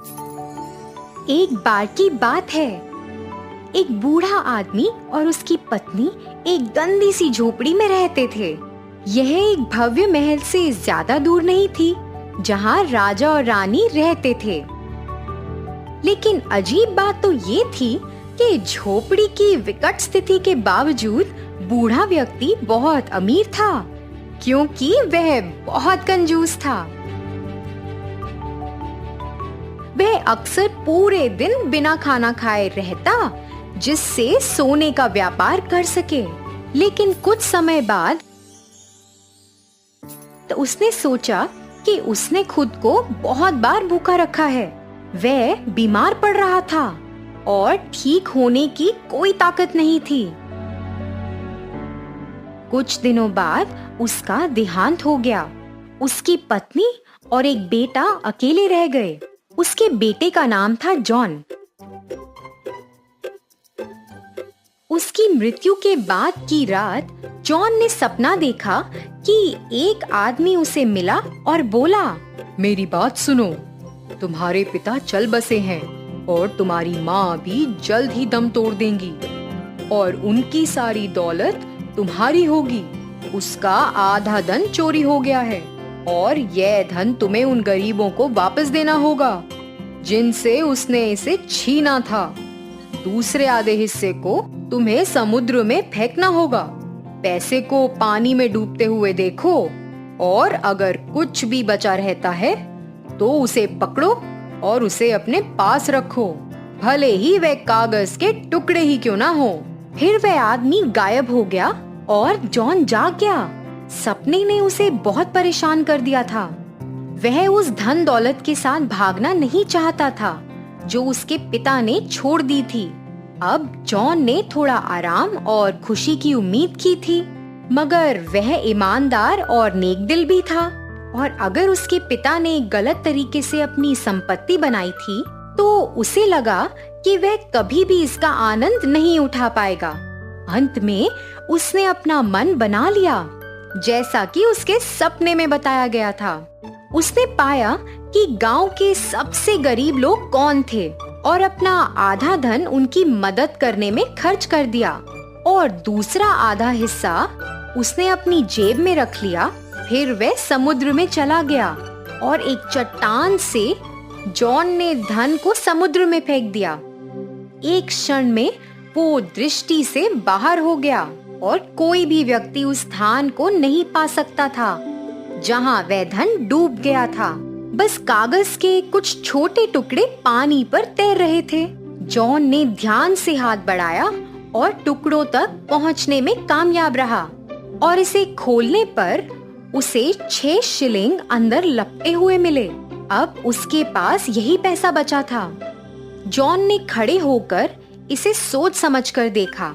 एक बार की बात है, एक बूढ़ा आदमी और उसकी पत्नी एक गंदी सी झोपड़ी में रहते थे। यह एक भव्य महल से ज्यादा दूर नहीं थी, जहाँ राजा और रानी रहते थे। लेकिन अजीब बात तो ये थी कि झोपड़ी की विकट स्थिति के बावजूद बूढ़ा व्यक्ति बहुत अमीर था, क्योंकि वह बहुत कंजूस था। वह अक्सर पूरे दिन बिना खाना खाए रहता, जिससे सोने का व्यापार कर सके। लेकिन कुछ समय बाद तो उसने सोचा कि उसने खुद को बहुत बार भूखा रखा है। वह बीमार पड़ रहा था और ठीक होने की कोई ताकत नहीं थी। कुछ दिनों बाद उसका देहांत हो गया। उसकी पत्नी और एक बेटा अकेले रह गए। उसके बेटे का नाम था जॉन। उसकी मृत्यु के बाद की रात जॉन ने सपना देखा कि एक आदमी उसे मिला और बोला, मेरी बात सुनो, तुम्हारे पिता चल बसे हैं और तुम्हारी माँ भी जल्द ही दम तोड़ देंगी और उनकी सारी दौलत तुम्हारी होगी। उसका आधा धन चोरी हो गया है और यह धन तुम्हें उन गरीबों को वापस देना होगा जिनसे उसने इसे छीना था। दूसरे आधे हिस्से को तुम्हें समुद्र में फेंकना होगा। पैसे को पानी में डूबते हुए देखो और अगर कुछ भी बचा रहता है तो उसे पकड़ो और उसे अपने पास रखो, भले ही वह कागज के टुकड़े ही क्यों ना हो। फिर वह आदमी गायब हो गया और जॉन जाग गया। सपने ने उसे बहुत परेशान कर दिया था। वह उस धन दौलत के साथ भागना नहीं चाहता था जो उसके पिता ने छोड़ दी थी। अब जॉन ने थोड़ा आराम और खुशी की उम्मीद की थी, मगर वह ईमानदार और नेकदिल भी था और अगर उसके पिता ने गलत तरीके से अपनी संपत्ति बनाई थी तो उसे लगा कि वह कभी भी इसका आनंद नहीं उठा पाएगा। अंत में उसने अपना मन बना लिया, जैसा कि उसके सपने में बताया गया था। उसने पाया कि गांव के सबसे गरीब लोग कौन थे और अपना आधा धन उनकी मदद करने में खर्च कर दिया और दूसरा आधा हिस्सा उसने अपनी जेब में रख लिया। फिर वह समुद्र में चला गया और एक चट्टान से जॉन ने धन को समुद्र में फेंक दिया। एक क्षण में वो दृष्टि से बाहर हो गया और कोई भी व्यक्ति उस स्थान को नहीं पा सकता था जहां वह धन डूब गया था। बस कागज के कुछ छोटे टुकड़े पानी पर तैर रहे थे। जॉन ने ध्यान से हाथ बढ़ाया और टुकड़ों तक पहुंचने में कामयाब रहा और इसे खोलने पर उसे 6 शिलिंग अंदर लपटे हुए मिले। अब उसके पास यही पैसा बचा था। जॉन ने खड़े होकर इसे सोच समझकर देखा।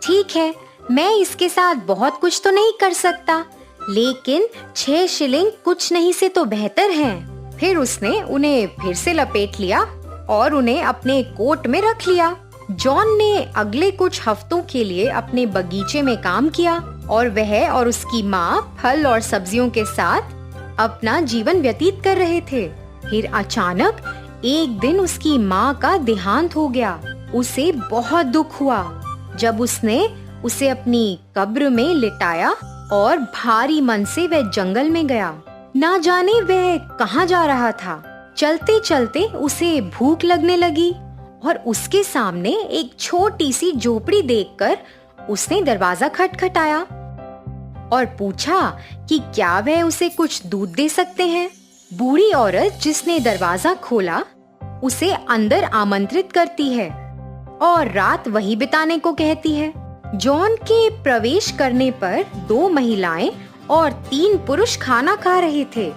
ठीक है, मैं इसके साथ बहुत कुछ तो नहीं कर सकता, लेकिन 6 शिलिंग कुछ नहीं से तो बेहतर हैं। फिर उसने उन्हें फिर से लपेट लिया और उन्हें अपने कोट में रख लिया। जॉन ने अगले कुछ हफ्तों के लिए अपने बगीचे में काम किया और वह और उसकी माँ फल और सब्जियों के साथ अपना जीवन व्यतीत कर रहे थे। फिर अचानक एक दिन उसकी माँ का देहांत हो गया। उसे बहुत दुख हुआ जब उसने उसे अपनी कब्र में लिटाया और भारी मन से वह जंगल में गया। ना जाने वह कहाँ जा रहा था। चलते चलते उसे भूख लगने लगी और उसके सामने एक छोटी सी झोपड़ी देखकर उसने दरवाजा खटखटाया और पूछा कि क्या वह उसे कुछ दूध दे सकते हैं। बूढ़ी औरत जिसने दरवाजा खोला उसे अंदर आमंत्रित करती है और रात वही बिताने को कहती है। जॉन के प्रवेश करने पर 2 महिलाएं और 3 पुरुष खाना खा रहे थे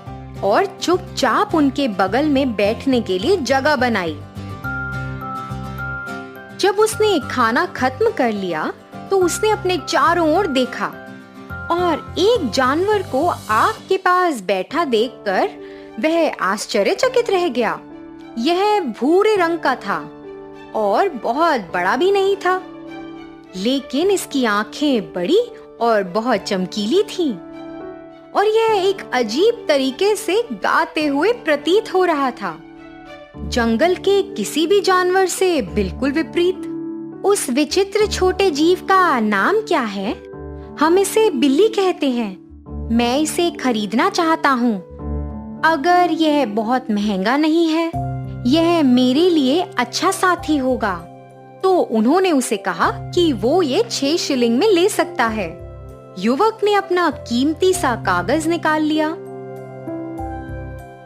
और चुपचाप उनके बगल में बैठने के लिए जगह बनाई। जब उसने खाना खत्म कर लिया तो उसने अपने चारों ओर देखा और एक जानवर को आग के पास बैठा देखकर वह आश्चर्यचकित रह गया। यह भूरे रंग का था और बहुत बड़ा भी नहीं था, लेकिन इसकी आंखें बड़ी और बहुत चमकीली थीं और यह एक अजीब तरीके से गाते हुए प्रतीत हो रहा था। जंगल के किसी भी जानवर से बिल्कुल विपरीत। उस विचित्र छोटे जीव का नाम क्या है? हम इसे बिल्ली कहते हैं। मैं इसे खरीदना चाहता हूँ। अगर यह बहुत महंगा नहीं है, यह मेरे लिए अच्छा साथी होगा। तो उन्होंने उसे कहा कि वो ये 6 शिलिंग में ले सकता है। युवक ने अपना कीमती सा कागज निकाल लिया,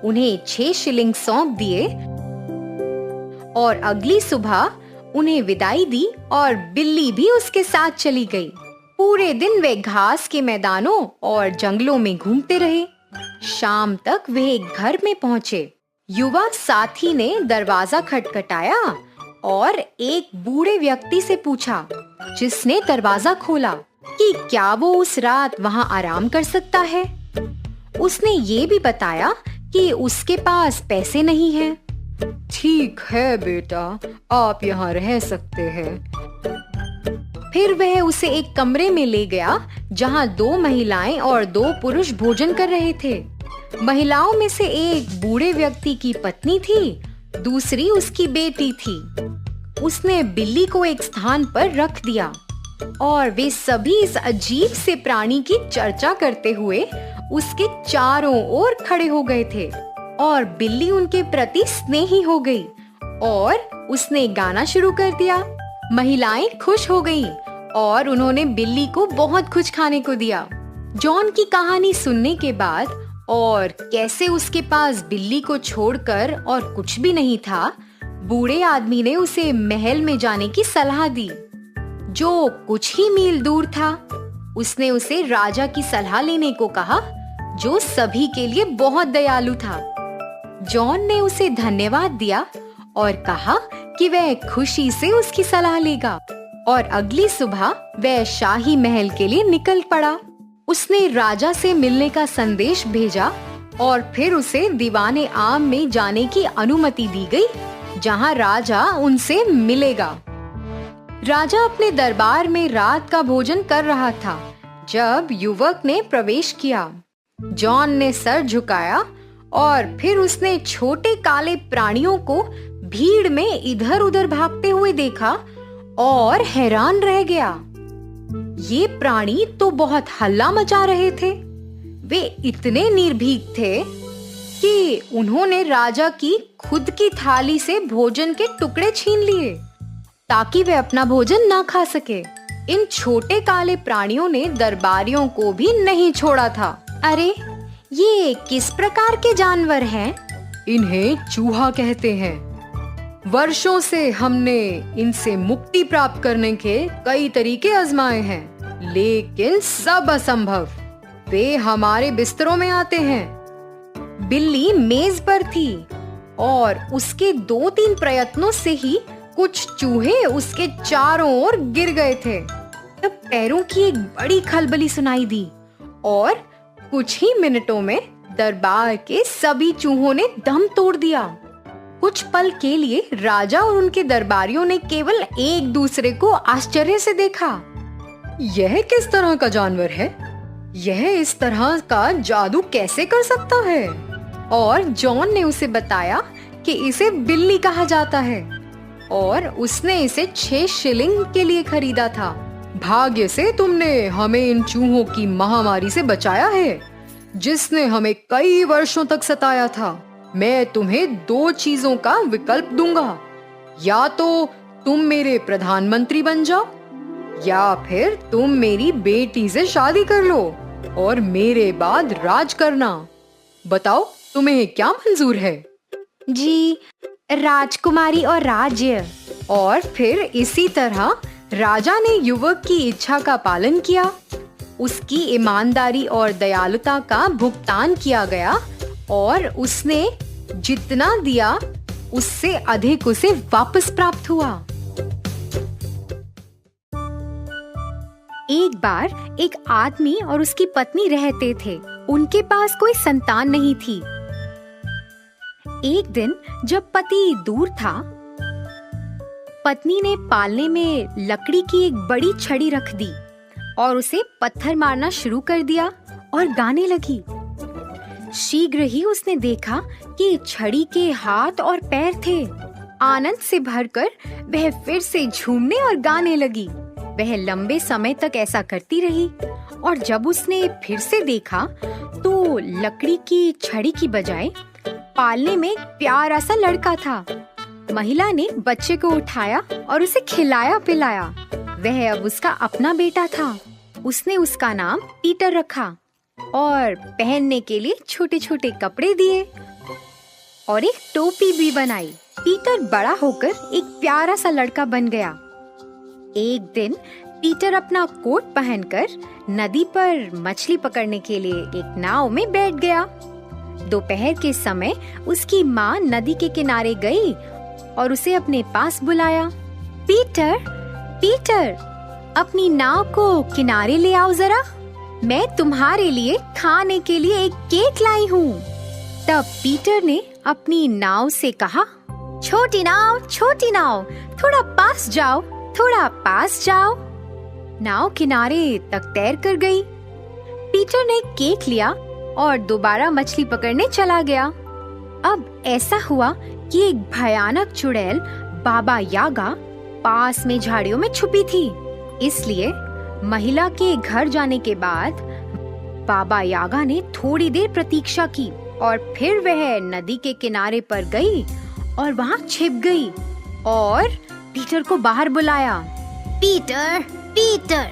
उन्हें 6 शिलिंग सौंप दिए और अगली सुबह उन्हें विदाई दी और बिल्ली भी उसके साथ चली गई। पूरे दिन वे घास के मैदानों और जंगलों में घूमते रहे। शाम तक वे एक घर में पहुंचे। युवा साथी ने दरवाजा खटखटाया और एक बूढ़े व्यक्ति से पूछा, जिसने दरवाजा खोला, कि क्या वो उस रात वहां आराम कर सकता है। उसने ये भी बताया कि उसके पास पैसे नहीं हैं। ठीक है बेटा, आप यहाँ रह सकते हैं। फिर वह उसे एक कमरे में ले गया जहाँ 2 महिलाएं और 2 पुरुष भोजन कर रहे थे। महिलाओं में से एक बूढ़े व्यक्ति की पत्नी थी, दूसरी उसकी बेटी थी। उसने बिल्ली को एक स्थान पर रख दिया और वे सभी इस अजीब से प्राणी की चर्चा करते हुए उसके चारों ओर खड़े हो गए थे और बिल्ली उनके प्रति स्नेही हो गई और उसने गाना शुरू कर दिया। महिलाएं खुश हो गईं और उन्होंने बिल्ली को बहुत कुछ खाने को दिया। जॉन की कहानी सुनने के बाद और कैसे उसके पास बिल्ली को छोड़कर और कुछ भी नहीं था, बूढ़े आदमी ने उसे महल में जाने की सलाह दी, जो कुछ ही मील दूर था। उसने उसे राजा की सलाह लेने को कहा, जो सभी के लिए बहुत दयालु था। जॉन ने उसे धन्यवाद दिया और कहा कि वह खुशी से उसकी सलाह लेगा और अगली सुबह वह शाही महल के लिए निकल पड़ा। उसने राजा से मिलने का संदेश भेजा और फिर उसे दीवाने आम में जाने की अनुमति दी गई, जहां राजा उनसे मिलेगा। राजा अपने दरबार में रात का भोजन कर रहा था जब युवक ने प्रवेश किया। जॉन ने सर झुकाया और फिर उसने छोटे काले प्राणियों को भीड़ में इधर उधर भागते हुए देखा और हैरान रह गया। ये प्राणी तो बहुत हल्ला मचा रहे थे। वे इतने निर्भीक थे कि उन्होंने राजा की खुद की थाली से भोजन के टुकड़े छीन लिए ताकि वे अपना भोजन ना खा सके। इन छोटे काले प्राणियों ने दरबारियों को भी नहीं छोड़ा था। अरे, ये किस प्रकार के जानवर हैं? इन्हें चूहा कहते हैं। वर्षों से हमने इनसे मुक्ति प्राप्त करने के कई तरीके आजमाए हैं, लेकिन सब असंभव। वे हमारे बिस्तरों में आते हैं। बिल्ली मेज पर थी और उसके 2-3 प्रयत्नों से ही कुछ चूहे उसके चारों ओर गिर गए थे। तब पैरों की एक बड़ी खलबली सुनाई दी और कुछ ही मिनटों में दरबार के सभी चूहों ने दम तोड़ दिया। कुछ पल के लिए राजा और उनके दरबारियों ने केवल एक दूसरे को आश्चर्य से देखा। यह किस तरह का जानवर है? यह इस तरह का जादू कैसे कर सकता है? और जॉन ने उसे बताया कि इसे बिल्ली कहा जाता है और उसने इसे 6 शिलिंग के लिए खरीदा था। भाग्य से तुमने हमें इन चूहों की महामारी से बचाया है, जिसने हमें कई वर्षों तक सताया था। मैं तुम्हें 2 चीजों का विकल्प दूंगा, या तो तुम मेरे प्रधानमंत्री बन जाओ या फिर तुम मेरी बेटी से शादी कर लो और मेरे बाद राज करना। बताओ, तुम्हें क्या मंजूर है? जी, राजकुमारी और राज्य। और फिर इसी तरह राजा ने युवक की इच्छा का पालन किया। उसकी ईमानदारी और दयालुता का भुगतान किया गया और उसने जितना दिया उससे अधिक उसे वापस प्राप्त हुआ। एक बार एक आदमी और उसकी पत्नी रहते थे। उनके पास कोई संतान नहीं थी। एक दिन जब पति दूर था, पत्नी ने पालने में लकड़ी की एक बड़ी छड़ी रख दी और उसे पत्थर मारना शुरू कर दिया और गाने लगी। शीघ्र ही उसने देखा कि छड़ी के हाथ और पैर थे। आनंद से भरकर वह फिर से झूमने और गाने लगी। वह लंबे समय तक ऐसा करती रही और जब उसने फिर से देखा तो लकड़ी की छड़ी की बजाय पालने में एक प्यारा सा लड़का था। महिला ने बच्चे को उठाया और उसे खिलाया पिलाया। वह अब उसका अपना बेटा था। उसने उसका नाम पीटर रखा और पहनने के लिए छोटे छोटे कपड़े दिए और एक टोपी भी बनाई। पीटर बड़ा होकर एक प्यारा सा लड़का बन गया। एक दिन पीटर अपना कोट पहनकर नदी पर मछली पकड़ने के लिए एक नाव में बैठ गया। दोपहर के समय उसकी माँ नदी के किनारे गई और उसे अपने पास बुलाया। पीटर, पीटर, अपनी नाव को किनारे ले आओ जरा। मैं तुम्हारे लिए खाने के लिए एक केक लाई हूँ। तब पीटर ने अपनी नाव से कहा, छोटी नाव, थोड़ा पास जाओ, थोड़ा पास जाओ। नाव किनारे तक तैर कर गई। पीटर ने केक लिया और दोबारा मछली पकड़ने चला गया। अब ऐसा हुआ कि एक भयानक चुड़ैल बाबा यागा पास में झाड़ियों में छुपी थी। इसलिए महिला के घर जाने के बाद बाबा यागा ने थोड़ी देर प्रतीक्षा की और फिर वह नदी के किनारे पर गई और वहाँ छिप गई और पीटर को बाहर बुलाया। पीटर, पीटर,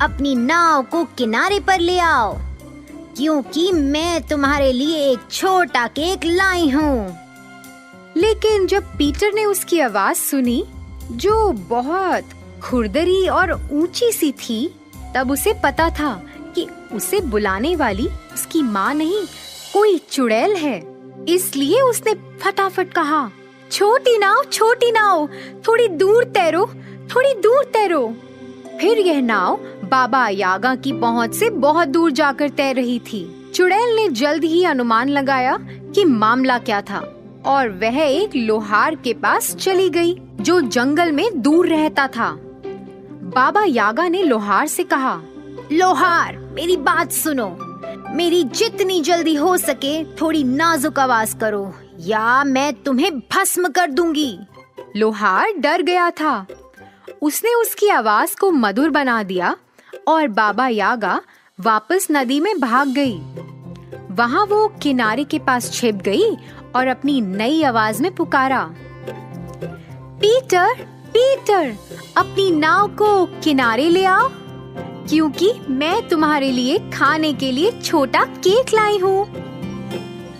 अपनी नाव को किनारे पर ले आओ, क्योंकि मैं तुम्हारे लिए एक छोटा केक लाई हूँ। लेकिन जब पीटर ने उसकी आवाज सुनी, जो बहुत खुरदरी और ऊंची सी थी, तब उसे पता था कि उसे बुलाने वाली उसकी माँ नहीं, कोई चुड़ैल है। इसलिए उसने फटाफट कहा, छोटी नाव, थोड़ी दूर तैरो, थोड़ी दूर तैरो। फिर यह नाव बाबा यागा की पहुंच से बहुत दूर जाकर तैर रही थी। चुड़ैल ने जल्द ही अनुमान लगाया कि मामला क्या था और वह एक लोहार के पास चली गई, जो जंगल में दूर रहता था। बाबा यागा ने लोहार से कहा, लोहार, मेरी बात सुनो। मेरी जितनी जल्दी हो सके थोड़ी नाजुक आवाज करो या मैं तुम्हें भस्म कर दूंगी। लोहार डर गया था। उसने उसकी आवाज को मधुर बना दिया और बाबा यागा वापस नदी में भाग गई। वहाँ वो किनारे के पास छिप गई और अपनी नई आवाज में पुकारा, पीटर, पीटर, अपनी नाव को किनारे ले आओ, क्योंकि मैं तुम्हारे लिए खाने के लिए छोटा केक लाई हूँ।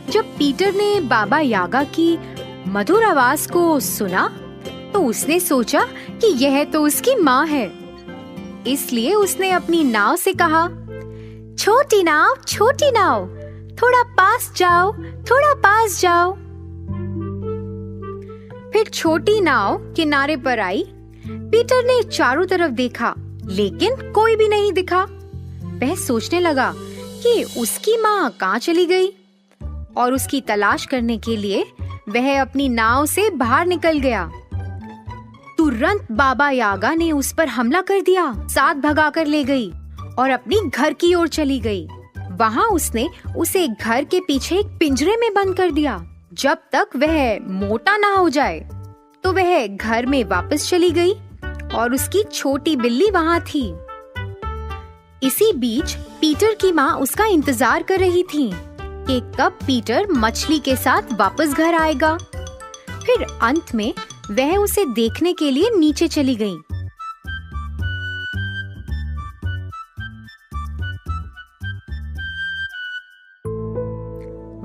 जब पीटर ने बाबा यागा की मधुर आवाज को सुना तो उसने सोचा कि यह तो उसकी माँ है। इसलिए उसने अपनी नाव से कहा, छोटी नाव, थोड़ा पास जाओ, थोड़ा पास जाओ। फिर छोटी नाव किनारे पर आई। पीटर ने चारों तरफ देखा, लेकिन कोई भी नहीं दिखा। वह सोचने लगा कि उसकी माँ कहाँ चली गई और उसकी तलाश करने के लिए वह अपनी नाव से बाहर निकल गया। तुरंत बाबा यागा ने उस पर हमला कर दिया, साथ भगा कर ले गई और अपनी घर की ओर चली गई। वहाँ उसने उसे घर के पीछे एक पिंजरे में बंद कर दिया, जब तक वह मोटा ना हो जाए। तो वह घर में वापस चली गई और उसकी छोटी बिल्ली वहाँ थी। इसी बीच पीटर की माँ उसका इंतजार कर रही थी कि कब पीटर मछली के साथ वापस घर आएगा। फिर अंत में वह उसे देखने के लिए नीचे चली गई।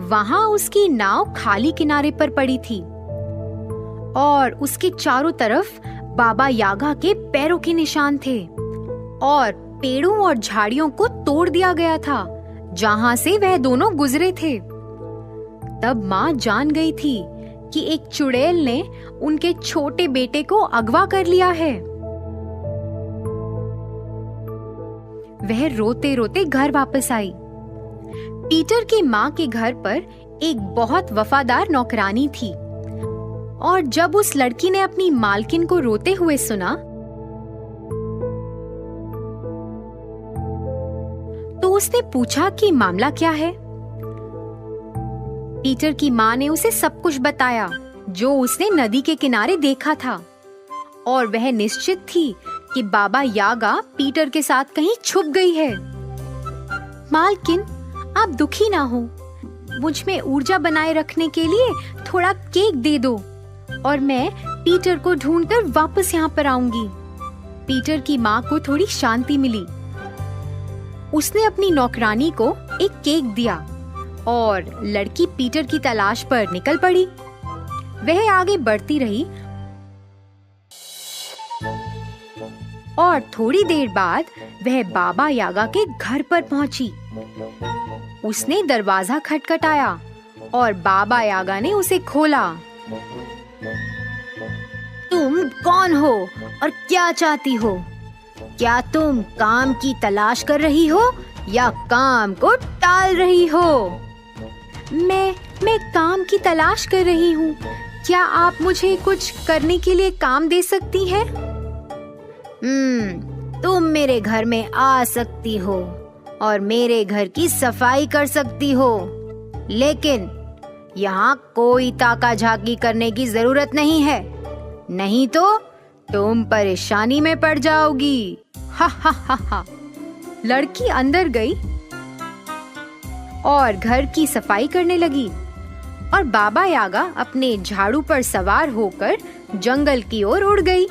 वहाँ उसकी नाव खाली किनारे पर पड़ी थी और उसके चारों तरफ बाबा यागा के पैरों के निशान थे और पेड़ों और झाड़ियों को तोड़ दिया गया था जहाँ से वह दोनों गुजरे थे। तब माँ जान गई थी कि एक चुड़ैल ने उनके छोटे बेटे को अगवा कर लिया है। वह रोते रोते घर वापस आई। पीटर की माँ के घर पर एक बहुत वफादार नौकरानी थी और जब उस लड़की ने अपनी मालकिन को रोते हुए सुना तो उसने पूछा कि मामला क्या है। पीटर की माँ ने उसे सब कुछ बताया जो उसने नदी के किनारे देखा था, और वह निश्चित थी कि बाबा यागा पीटर के साथ कहीं छुप गई है। मालकिन, आप दुखी ना हो, मुझ में ऊर्जा बनाए रखने के लिए थोड़ा केक दे दो और मैं पीटर को ढूंढकर वापस यहाँ पर आऊंगी। पीटर की माँ को थोड़ी शांति मिली। उसने अपनी नौकरानी को एक केक दिया और लड़की पीटर की तलाश पर निकल पड़ी। वह आगे बढ़ती रही और थोड़ी देर बाद वह बाबा यागा के घर पर पहुंची। उसने दरवाजा खटखटाया और बाबा यागा ने उसे खोला। तुम कौन हो और क्या चाहती हो? क्या तुम काम की तलाश कर रही हो या काम को टाल रही हो? मैं काम की तलाश कर रही हूँ। क्या आप मुझे कुछ करने के लिए काम दे सकती हैं? तुम मेरे घर में आ सकती हो और मेरे घर की सफाई कर सकती हो, लेकिन यहाँ कोई ताका झाकी करने की जरूरत नहीं है, नहीं तो तुम परेशानी में पड़ जाओगी। हा हा हा हा। लड़की अंदर गई और घर की सफाई करने लगी और बाबा यागा अपने झाड़ू पर सवार होकर जंगल की ओर उड़ गई।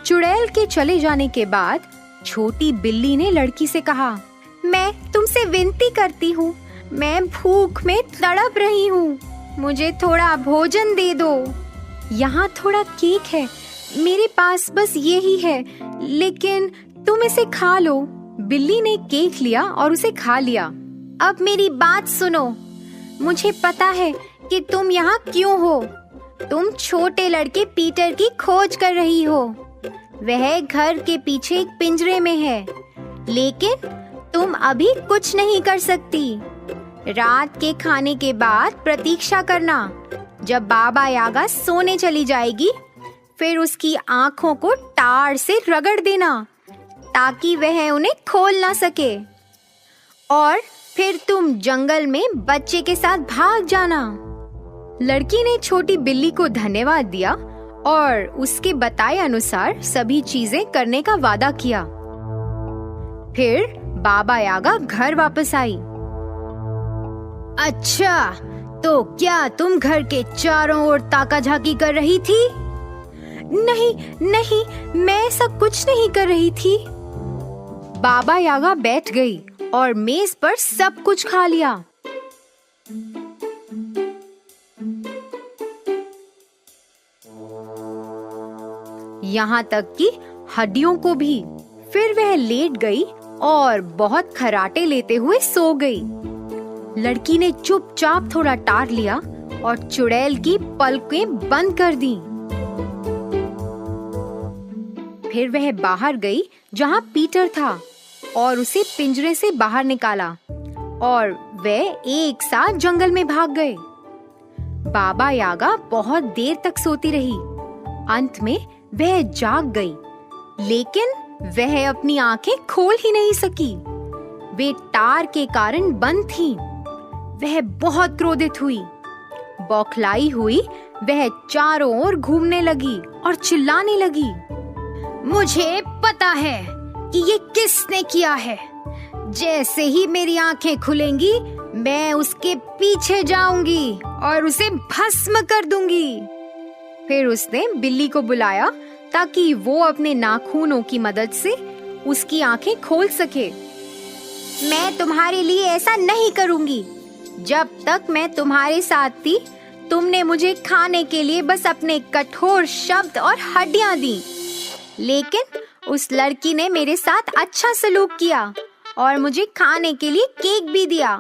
चुड़ैल के चले जाने के बाद छोटी बिल्ली ने लड़की से कहा, मैं तुमसे विनती करती हूँ, मैं भूख में तड़प रही हूँ, मुझे थोड़ा भोजन दे दो। यहाँ थोड़ा केक है, मेरे पास बस यही है, लेकिन तुम इसे खा लो। बिल्ली ने केक लिया और उसे खा लिया। अब मेरी बात सुनो, मुझे पता है कि तुम यहाँ क्यों हो। तुम छोटे लड़के पीटर की खोज कर रही हो। वह घर के पीछे एक पिंजरे में है, लेकिन तुम अभी कुछ नहीं कर सकती। रात के खाने के बाद प्रतीक्षा करना। जब बाबा यागा सोने चली जाएगी, फिर उसकी आँखों को टार से रगड़ देना ताकि वह उन्हें खोल ना सके, और फिर तुम जंगल में बच्चे के साथ भाग जाना। लड़की ने छोटी बिल्ली को धन्यवाद दिया और उसके बताए अनुसार सभी चीजें करने का वादा किया। फिर बाबा यागा घर वापस आई। अच्छा, तो क्या तुम घर के चारों ओर ताका झाकी कर रही थी? नहीं नहीं, मैं ऐसा कुछ नहीं कर रही थी। बाबा यागा बैठ गई और मेज पर सब कुछ खा लिया। यहाँ तक कि हड्डियों को भी। फिर वह लेट गई और बहुत खर्राटे लेते हुए सो गई। लड़की ने चुपचाप थोड़ा टार लिया और चुड़ैल की पलकें बंद कर दी। फिर वह बाहर गई जहाँ पीटर था और उसे पिंजरे से बाहर निकाला और वह एक साथ जंगल में भाग गए। बाबा यागा बहुत देर तक सोती रही। अंत में वह जाग गई, लेकिन वह अपनी आंखें खोल ही नहीं सकी। वे टार के कारण बंद थीं। वह बहुत क्रोधित हुई। बौखलाई हुई वह चारों ओर घूमने लगी और चिल्लाने लगी, मुझे पता है कि ये किसने किया है। जैसे ही मेरी आंखें खुलेंगी, मैं उसके पीछे जाऊंगी और उसे भस्म कर दूंगी। फिर उसने बिल्ली को बुलाया ताकि वो अपने नाखूनों की मदद से उसकी आंखें खोल सके। मैं तुम्हारे लिए ऐसा नहीं करूंगी। जब तक मैं तुम्हारे साथ थी, तुमने मुझे खाने के लिए बस अपने कठोर शब्द और हड्डियां दी, लेकिन उस लड़की ने मेरे साथ अच्छा सलूक किया और मुझे खाने के लिए केक भी दिया।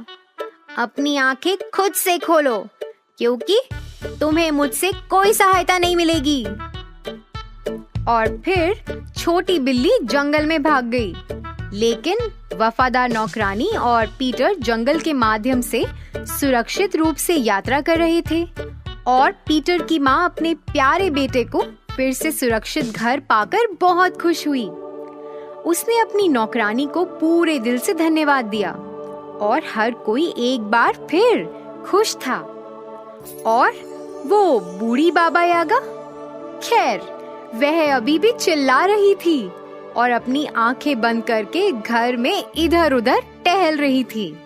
अपनी आंखें खुद से खोलो, क्योंकि तुम्हें मुझसे कोई सहायता नहीं मिलेगी। और फिर छोटी बिल्ली जंगल में भाग गई, लेकिन वफादार नौकरानी और पीटर जंगल के माध्यम से सुरक्षित रूप से यात्रा कर रहे थे और पीटर की माँ अपने प्यारे बेटे को फिर से सुरक्षित घर पाकर बहुत खुश हुई। उसने अपनी नौकरानी को पूरे दिल से धन्यवाद दिया और हर कोई एक बार फिर खुश था। और वो बूढ़ी बाबा यागा? खैर, वह अभी भी चिल्ला रही थी और अपनी आंखें बंद करके घर में इधर उधर टहल रही थी।